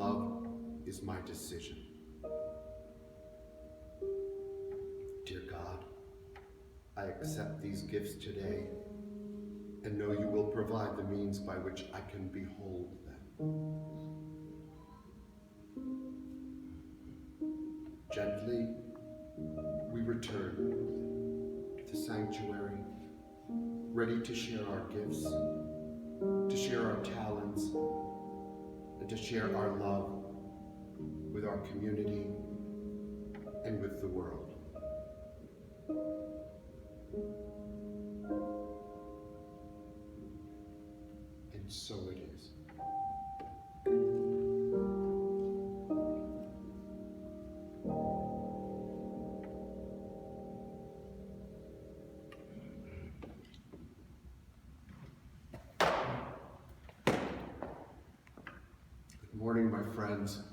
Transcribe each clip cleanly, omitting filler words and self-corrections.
love is my decision. Dear God, I accept these gifts today and know you will provide the means by which I can behold them. Gently, we return to the sanctuary, ready to share our gifts, to share our talents, and to share our love with our community and with the world. And so it is. Good morning, my friends.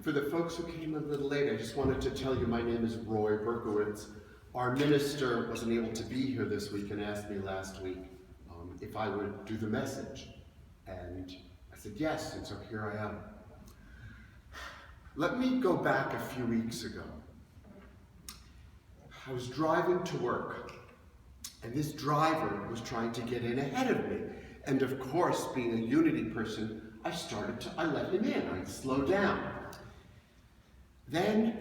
For the folks who came a little late, I just wanted to tell you my name is Roy Berkowitz. Our minister wasn't able to be here this week and asked me last week if I would do the message. And I said yes, and so here I am. Let me go back a few weeks ago. I was driving to work, and this driver was trying to get in ahead of me. And of course, being a Unity person, I let him in, I slowed down. Then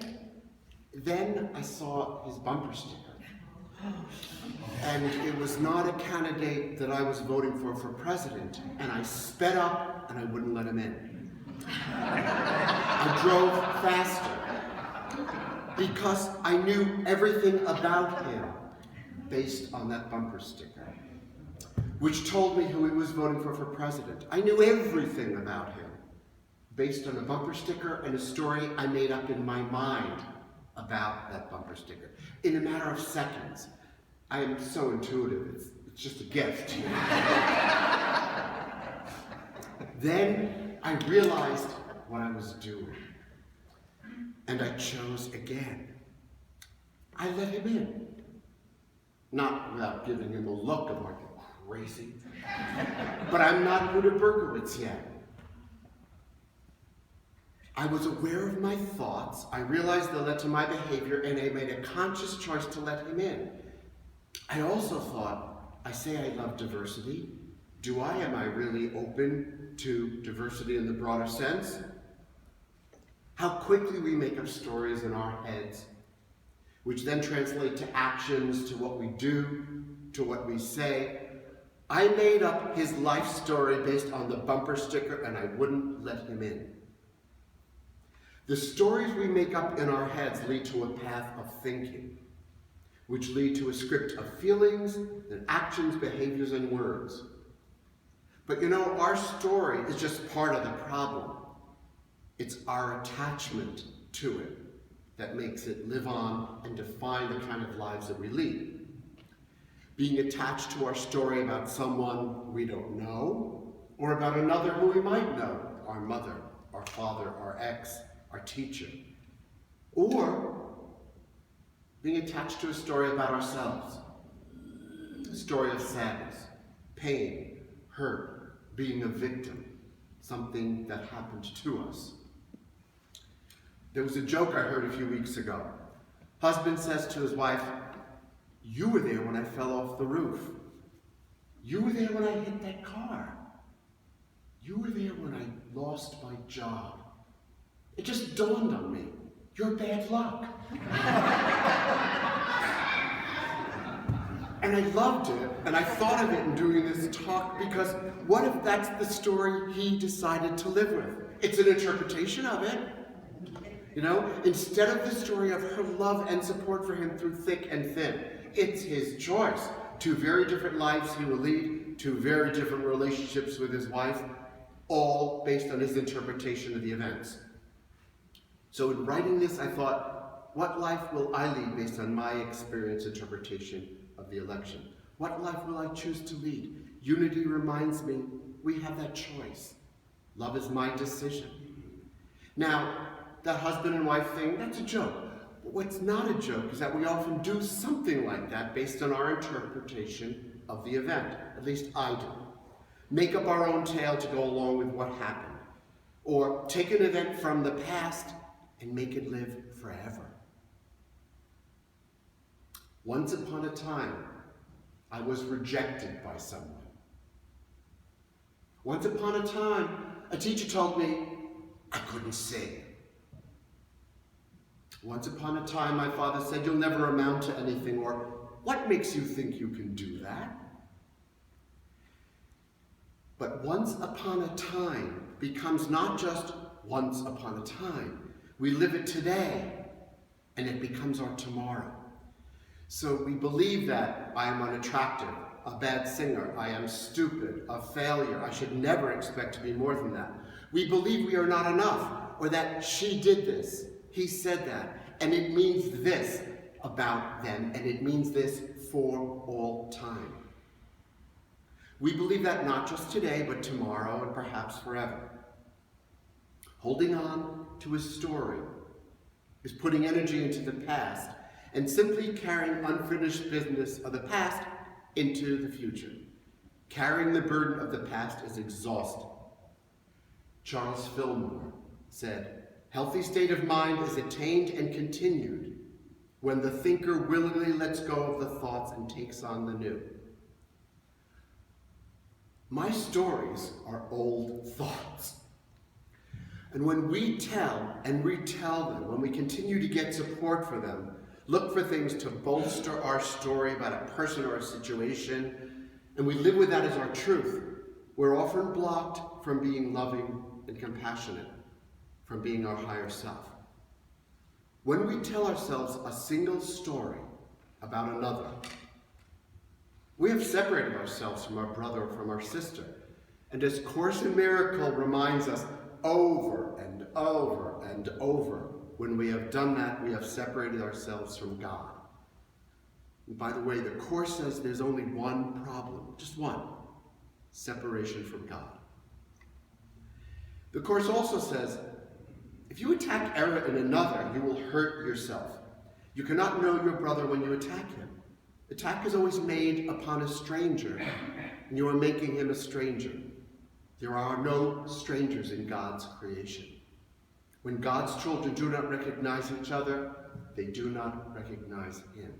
I saw his bumper sticker. And it was not a candidate that I was voting for president. And I sped up and I wouldn't let him in. I drove faster because I knew everything about him based on that bumper sticker, which told me who he was voting for president. I knew everything about him based on a bumper sticker and a story I made up in my mind about that bumper sticker. In a matter of seconds. I am so intuitive, it's just a gift. Then I realized what I was doing, and I chose again. I let him in. Not without giving him a look of like, crazy. But I'm not Buddha Berkowitz yet. I was aware of my thoughts. I realized they led to my behavior, and I made a conscious choice to let him in. I also thought, I say I love diversity. Am I really open to diversity in the broader sense? How quickly we make up stories in our heads, which then translate to actions, to what we do, to what we say. I made up his life story based on the bumper sticker, and I wouldn't let him in. The stories we make up in our heads lead to a path of thinking, which lead to a script of feelings and actions, behaviors, and words. But you know, our story is just part of the problem. It's our attachment to it that makes it live on and define the kind of lives that we lead. Being attached to our story about someone we don't know, or about another who we might know, our mother, our father, our ex, our teacher. Or being attached to a story about ourselves, a story of sadness, pain, hurt, being a victim, something that happened to us. There was a joke I heard a few weeks ago. Husband says to his wife, "You were there when I fell off the roof. You were there when I hit that car. You were there when I lost my job. It just dawned on me. You're bad luck." And I loved it, and I thought of it in doing this talk, because what if that's the story he decided to live with? It's an interpretation of it. You know, instead of the story of her love and support for him through thick and thin, it's his choice. Two very different lives he will lead, two very different relationships with his wife, all based on his interpretation of the events. So in writing this, I thought, what life will I lead based on my experience interpretation of the election? What life will I choose to lead? Unity reminds me we have that choice. Love is my decision. Now, that husband and wife thing, that's a joke. But what's not a joke is that we often do something like that based on our interpretation of the event. At least I do. make up our own tale to go along with what happened, or take an event from the past and make it live forever. Once upon a time, I was rejected by someone. Once upon a time, a teacher told me I couldn't sing. Once upon a time, my father said, "You'll never amount to anything," or "What makes you think you can do that?" But once upon a time becomes not just once upon a time. We live it today, and it becomes our tomorrow. So we believe that I am unattractive, a bad singer, I am stupid, a failure, I should never expect to be more than that. We believe we are not enough, or that she did this, he said that, and it means this about them, and it means this for all time. We believe that not just today, but tomorrow and perhaps forever. Holding on to a story is putting energy into the past and simply carrying unfinished business of the past into the future. Carrying the burden of the past is exhausting. Charles Fillmore said, "Healthy state of mind is attained and continued when the thinker willingly lets go of the thoughts and takes on the new." My stories are old thoughts. And when we tell and retell them, when we continue to get support for them, look for things to bolster our story about a person or a situation, and we live with that as our truth, we're often blocked from being loving and compassionate, from being our higher self. When we tell ourselves a single story about another, we have separated ourselves from our brother or from our sister. And as Course in Miracle reminds us over and over and over, when we have done that, we have separated ourselves from God. And by the way, the Course says there's only one problem, just one: separation from God. The Course also says, if you attack error in another, you will hurt yourself. You cannot know your brother when you attack him. Attack is always made upon a stranger, and you are making him a stranger. There are no strangers in God's creation. When God's children do not recognize each other, they do not recognize him.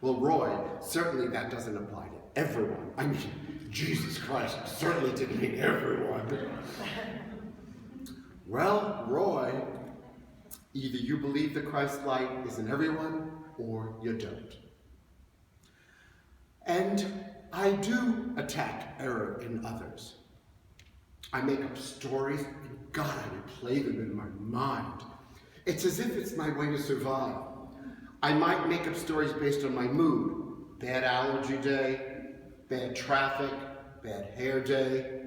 Well, Roy, certainly that doesn't apply to everyone. I mean, Jesus Christ certainly didn't mean everyone. Well, Roy, either you believe the Christ light is in everyone, or you don't. And I do attack error in others. I make up stories, and God, I replay them in my mind. It's as if it's my way to survive. I might make up stories based on my mood. Bad allergy day, bad traffic, bad hair day.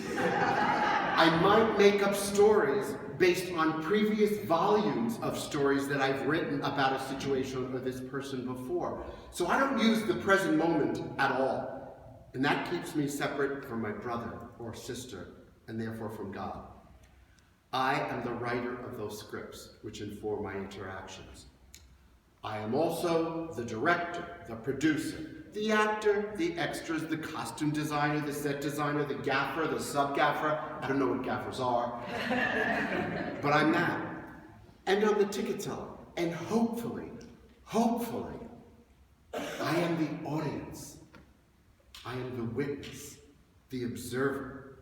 I might make up stories based on previous volumes of stories that I've written about a situation or this person before. So I don't use the present moment at all. And that keeps me separate from my brother or sister, and therefore from God. I am the writer of those scripts which inform my interactions. I am also the director, the producer, the actor, the extras, the costume designer, the set designer, the gaffer, the sub-gaffer. I don't know what gaffers are, but I'm that. And I'm the ticket seller. And hopefully, I am the audience. I am the witness, the observer.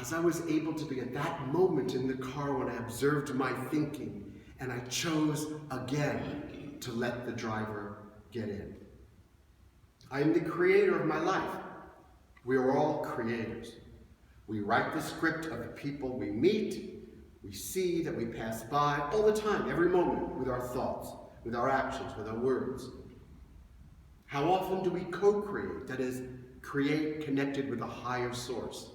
As I was able to be at that moment in the car when I observed my thinking, and I chose again to let the driver get in. I am the creator of my life. We are all creators. We write the script of the people we meet, we see, that we pass by all the time, every moment, with our thoughts, with our actions, with our words. How often do we co-create, that is, create connected with a higher source,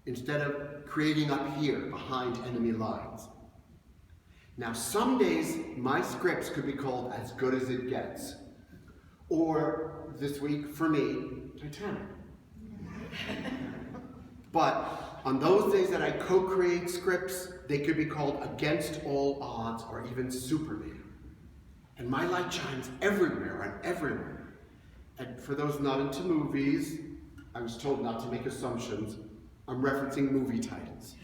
instead of creating up here behind enemy lines? Now, some days my scripts could be called As Good as It Gets, or this week, for me, Titanic. But on those days that I co-create scripts, they could be called Against All Odds, or even Superman. And my light shines everywhere and everywhere. And for those not into movies, I was told not to make assumptions. I'm referencing movie titles.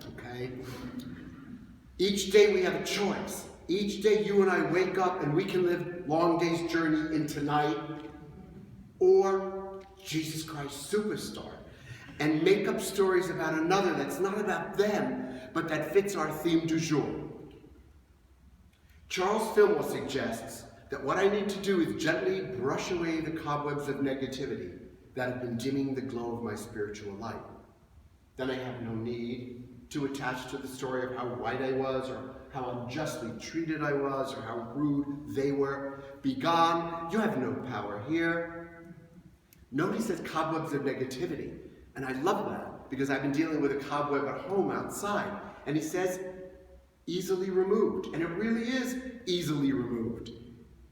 Okay? Each day we have a choice. Each day you and I wake up and we can live Long Day's Journey into night, or Jesus Christ Superstar, and make up stories about another that's not about them, but that fits our theme du jour. Charles Fillmore suggests that what I need to do is gently brush away the cobwebs of negativity that have been dimming the glow of my spiritual light. Then I have no need to attach to the story of how right I was, or how unjustly treated I was, or how rude they were. Begone, you have no power here. Nobody says cobwebs of negativity, and I love that, because I've been dealing with a cobweb at home outside, and he says easily removed, and it really is easily removed.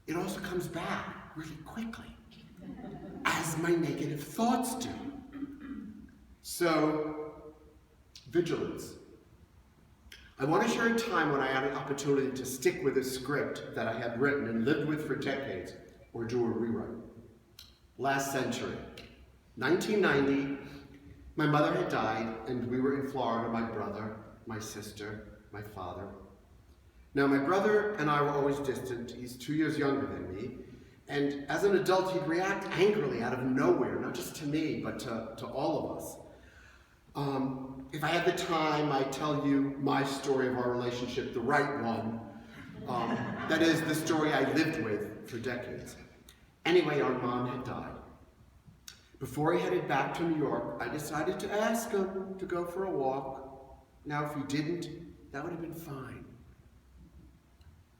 It also comes back really quickly, as my negative thoughts do. So, vigilance. I want to share a time when I had an opportunity to stick with a script that I had written and lived with for decades, or do a rewrite. Last century, 1990, my mother had died, and we were in Florida, my brother, my sister, my father. Now, my brother and I were always distant. He's 2 years younger than me. And as an adult, he'd react angrily out of nowhere, not just to me, but to all of us. If I had the time, I'd tell you my story of our relationship, the right one. That is, the story I lived with for decades. Anyway, our mom had died. Before he headed back to New York, I decided to ask him to go for a walk. Now, if he didn't, that would have been fine.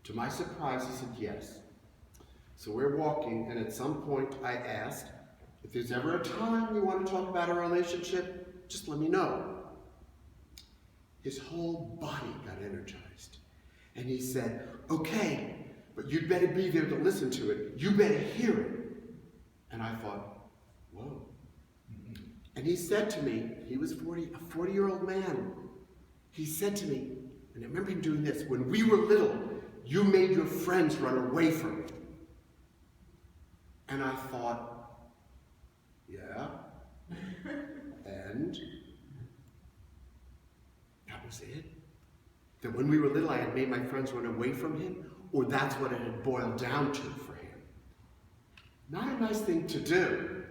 To my surprise, he said yes. So we're walking, and at some point I asked, if there's ever a time you want to talk about a relationship, just let me know. His whole body got energized. And he said, okay, but you'd better be there to listen to it. You better hear it. And I thought, whoa. And he said to me, he was a 40-year-old man. He said to me, and I remember him doing this, when we were little, you made your friends run away from you. And I thought, yeah, and that was it? That when we were little, I had made my friends run away from him, or that's what it had boiled down to for him? Not a nice thing to do.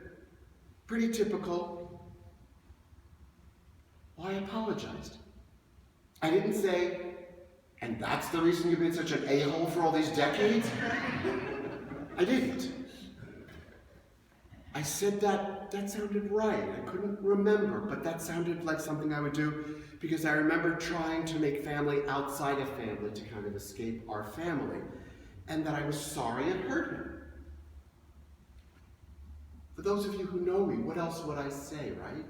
Pretty typical. Well, I apologized. I didn't say, and that's the reason you've been such an a-hole for all these decades? I didn't. I said that sounded right. I couldn't remember, but that sounded like something I would do because I remember trying to make family outside of family to kind of escape our family, and that I was sorry it hurt him. For those of you who know me, what else would I say, right?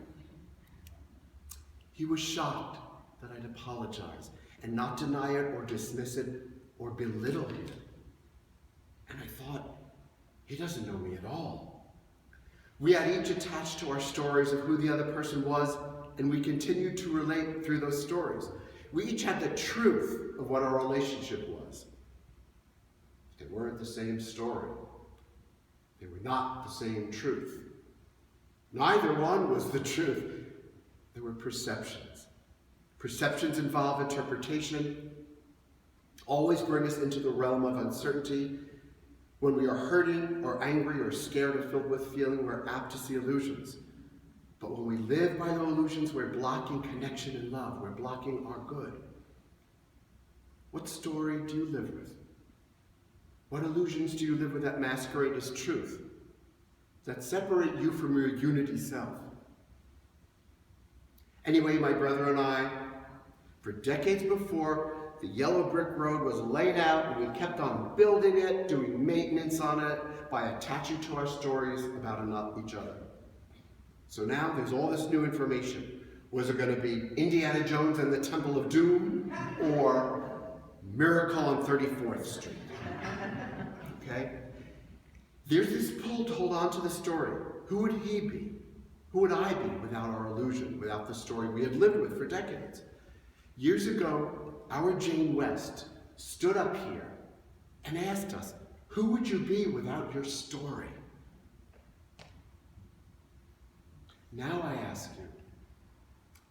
He was shocked that I'd apologize and not deny it or dismiss it or belittle him. And I thought, he doesn't know me at all. We had each attached to our stories of who the other person was, and we continued to relate through those stories. We each had the truth of what our relationship was. They weren't the same story. They were not the same truth. Neither one was the truth. There were perceptions. Perceptions involve interpretation, always bring us into the realm of uncertainty. When we are hurting or angry or scared or filled with feeling, we're apt to see illusions. But when we live by the illusions, we're blocking connection and love. We're blocking our good. What story do you live with? What illusions do you live with that masquerade as truth, that separate you from your unity self? Anyway, my brother and I, for decades before, the yellow brick road was laid out, and we kept on building it, doing maintenance on it, by attaching to our stories about each other. So now there's all this new information. Was it going to be Indiana Jones and the Temple of Doom, or Miracle on 34th Street? Okay? There's this pull to hold on to the story. Who would he be? Who would I be without our illusion, without the story we had lived with for decades? Years ago, our Jane West stood up here and asked us, who would you be without your story? Now I ask you,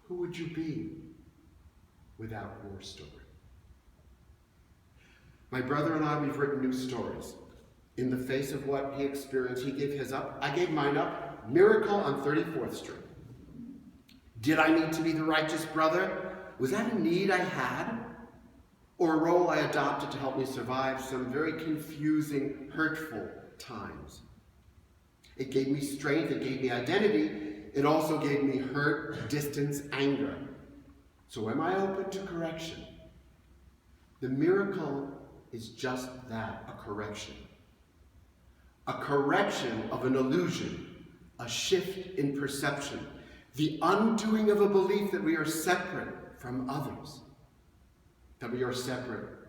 who would you be without your story? My brother and I, we've written new stories. In the face of what he experienced, he gave his up. I gave mine up. Miracle on 34th Street. Did I need to be the righteous brother? Was that a need I had? Or a role I adopted to help me survive some very confusing, hurtful times? It gave me strength, it gave me identity, it also gave me hurt, distance, anger. So am I open to correction? The miracle is just that, a correction. A correction of an illusion, a shift in perception, the undoing of a belief that we are separate from others, that we are separate